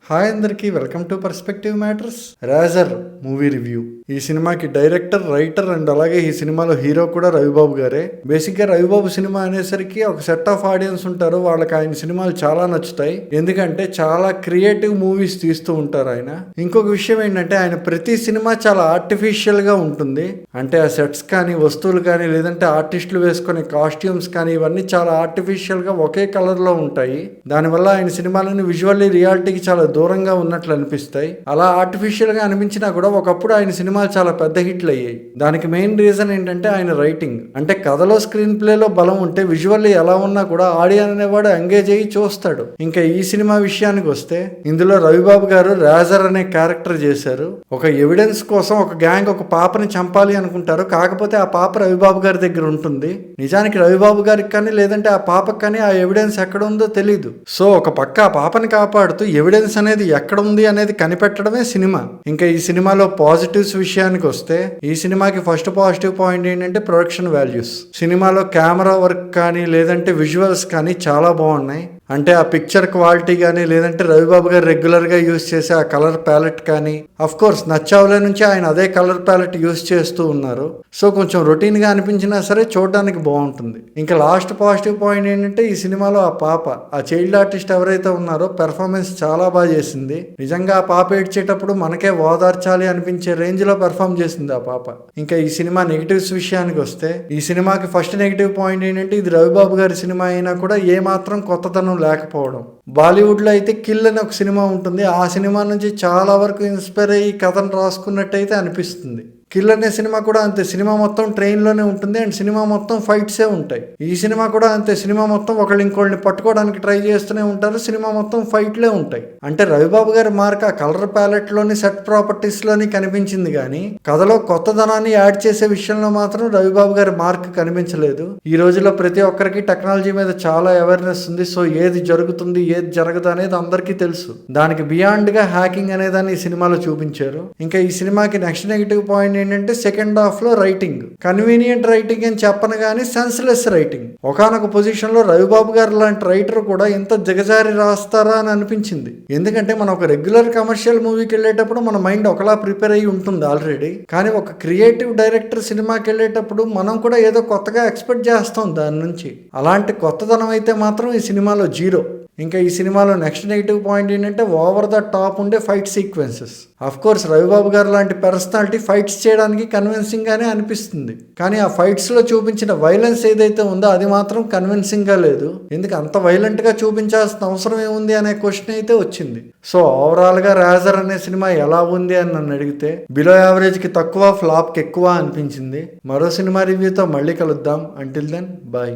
Hi అందరికీ welcome to perspective matters. Roger movie review. ఈ సినిమాకి డైరెక్టర్, రైటర్ అండ్ అలాగే ఈ సినిమాలో హీరో కూడా రవిబాబు గారే. బేసిక్గా రవిబాబు సినిమా అనేసరికి ఒక సెట్ ఆఫ్ ఆడియన్స్ ఉంటారు, వాళ్ళకి ఆయన సినిమాలు చాలా నచ్చుతాయి. ఎందుకంటే చాలా క్రియేటివ్ మూవీస్ తీస్తూ ఉంటారు ఆయన. ఇంకొక విషయం ఏంటంటే ఆయన ప్రతి సినిమా చాలా ఆర్టిఫిషియల్ గా ఉంటుంది. అంటే ఆ సెట్స్ కానీ, వస్తువులు కానీ, లేదంటే ఆర్టిస్టులు వేసుకునే కాస్ట్యూమ్స్ కానీ, ఇవన్నీ చాలా ఆర్టిఫిషియల్ గా ఒకే కలర్ లో ఉంటాయి. దానివల్ల ఆయన సినిమాలని విజువల్లీ రియాలిటీకి చాలా దూరంగా ఉన్నట్లు అనిపిస్తాయి. అలా ఆర్టిఫిషియల్ గా అనిపించినా కూడా ఒకప్పుడు ఆయన సినిమాలు చాలా పెద్ద హిట్లు అయ్యాయి. దానికి మెయిన్ రీజన్ ఏంటంటే ఆయన రైటింగ్. అంటే కథలో, స్క్రీన్ ప్లేలో బలం ఉంటే విజువల్లీ ఎలా ఉన్నా కూడా ఆడియన్స్ అనేవాడు ఎంగేజ్ అయ్యి చూస్తాడు. ఇంకా ఈ సినిమా విషయానికి వస్తే ఇందులో రవిబాబు గారు రాజర్ అనే క్యారెక్టర్ చేశారు. ఒక ఎవిడెన్స్ కోసం ఒక గ్యాంగ్ ఒక పాపని చంపాలి అనుకుంటారు. కాకపోతే ఆ పాప రవిబాబు గారి దగ్గర ఉంటుంది. నిజానికి రవిబాబు గారికి కానీ, లేదంటే ఆ పాపకి కానీ ఆ ఎవిడెన్స్ ఎక్కడ ఉందో తెలీదు. సో ఒక పక్క ఆ పాపని కాపాడుతూ ఎవిడెన్స్ అనేది ఎక్కడ ఉంది అనేది కనిపెట్టడమే సినిమా. ఇంకా ఈ సినిమాలో పాజిటివ్స్ విషయానికి వస్తే ఈ సినిమాకి ఫస్ట్ పాజిటివ్ పాయింట్ ఏంటంటే ప్రొడక్షన్ వాల్యూస్. సినిమాలో కెమెరా వర్క్ కానీ, లేదంటే విజువల్స్ కానీ చాలా బాగున్నాయి. అంటే ఆ పిక్చర్ క్వాలిటీ కానీ, లేదంటే రవిబాబు గారు రెగ్యులర్గా యూజ్ చేసే ఆ కలర్ ప్యాలెట్ కానీ, అఫ్ కోర్స్ నచ్చావులే నుంచి ఆయన అదే కలర్ ప్యాలెట్ యూజ్ చేస్తూ ఉన్నారు. సో కొంచెం రొటీన్గా అనిపించినా సరే చూడడానికి బాగుంటుంది. ఇంకా లాస్ట్ పాజిటివ్ పాయింట్ ఏంటంటే ఈ సినిమాలో ఆ పాప, ఆ చైల్డ్ ఆర్టిస్ట్ ఎవరైతే ఉన్నారో పెర్ఫార్మెన్స్ చాలా బాగా చేసింది. నిజంగా ఆ పాప ఏడ్చేటప్పుడు మనకే ఓదార్చాలి అనిపించే రేంజ్ లో పెర్ఫార్మ్ చేసింది ఆ పాప. ఇంకా ఈ సినిమా నెగిటివ్స్ విషయానికి వస్తే ఈ సినిమాకి ఫస్ట్ నెగిటివ్ పాయింట్ ఏంటంటే ఇది రవిబాబు గారి సినిమా అయినా కూడా ఏ మాత్రం కొత్తదనం లేకపోవడం. బాలీవుడ్ లో అయితే కిల్ అని ఒక సినిమా ఉంటుంది. ఆ సినిమా నుంచి చాలా వరకు ఇన్స్పైర్ అయ్యి కథను రాసుకున్నట్టయితే అనిపిస్తుంది. కిల్ అనే సినిమా కూడా అంతే. సినిమా మొత్తం ట్రైన్లోనే ఉంటుంది అండ్ సినిమా మొత్తం ఫైట్సే ఉంటాయి. ఈ సినిమా కూడా అంతే. సినిమా మొత్తం ఒకళ్ళు ఇంకోళ్ళని పట్టుకోవడానికి ట్రై చేస్తూనే ఉంటారు. సినిమా మొత్తం ఫైట్లే ఉంటాయి. అంటే రవిబాబు గారి మార్క్ ఆ కలర్ ప్యాలెట్ లోని, సెట్ ప్రాపర్టీస్ లోని కనిపించింది కానీ కథలో కొత్తదనాన్ని యాడ్ చేసే విషయంలో మాత్రం రవిబాబు గారి మార్క్ కనిపించలేదు. ఈ రోజుల్లో ప్రతి ఒక్కరికి టెక్నాలజీ మీద చాలా అవేర్నెస్ ఉంది. సో ఏది జరుగుతుంది, ఏది జరగదు అనేది అందరికీ తెలుసు. దానికి బియాండ్ గా హ్యాకింగ్ అనేదాన్ని ఈ సినిమాలో చూపించారు. ఇంకా ఈ సినిమాకి నెక్స్ట్ నెగిటివ్ పాయింట్ ఏంటంటే సెకండ్ హాఫ్ లో రైటింగ్. కన్వీనియంట్ రైటింగ్ అని చెప్పను కానీ సెన్స్లెస్ రైటింగ్. ఒకానొక పొజిషన్ లో రవిబాబు గారు లాంటి రైటర్ కూడా ఇంత దిగజారి రాస్తారా అని అనిపించింది. ఎందుకంటే మనం ఒక రెగ్యులర్ కమర్షియల్ మూవీకి వెళ్ళేటప్పుడు మన మైండ్ ఒకలా ప్రిపేర్ అయ్యి ఉంటుంది ఆల్రెడీ. కానీ ఒక క్రియేటివ్ డైరెక్టర్ సినిమాకి వెళ్ళేటప్పుడు మనం కూడా ఏదో కొత్తగా ఎక్స్పెక్ట్ చేస్తాం దాని నుంచి. అలాంటి కొత్తదనం అయితే మాత్రం ఈ సినిమాలో జీరో. ఇంకా ఈ సినిమాలో నెక్స్ట్ నెగిటివ్ పాయింట్ ఏంటంటే ఓవర్ ద టాప్ ఉండే fight sequences. Of course Ravibabu గారు లాంటి పర్సనాలిటీ ఫైట్స్ చేయడానికి కన్విన్సింగ్ గానే అనిపిస్తుంది. కానీ ఆ ఫైట్స్ లో చూపించిన వైలెన్స్ ఏదైతే ఉందో అది మాత్రం కన్విన్సింగ్ గా లేదు. ఎందుకు అంత వైలెంట్ గా చూపించాల్సిన అవసరం ఏముంది అనే క్వశ్చన్ అయితే వచ్చింది. సో ఓవరాల్ గా రాజర్ అనే సినిమా ఎలా ఉంది అని నన్ను అడిగితే బిలో యావరేజ్ కి తక్కువ, ఫ్లాప్ కి ఎక్కువ అనిపించింది. మరో సినిమా రివ్యూతో మళ్ళీ కలుద్దాం. Until then bye.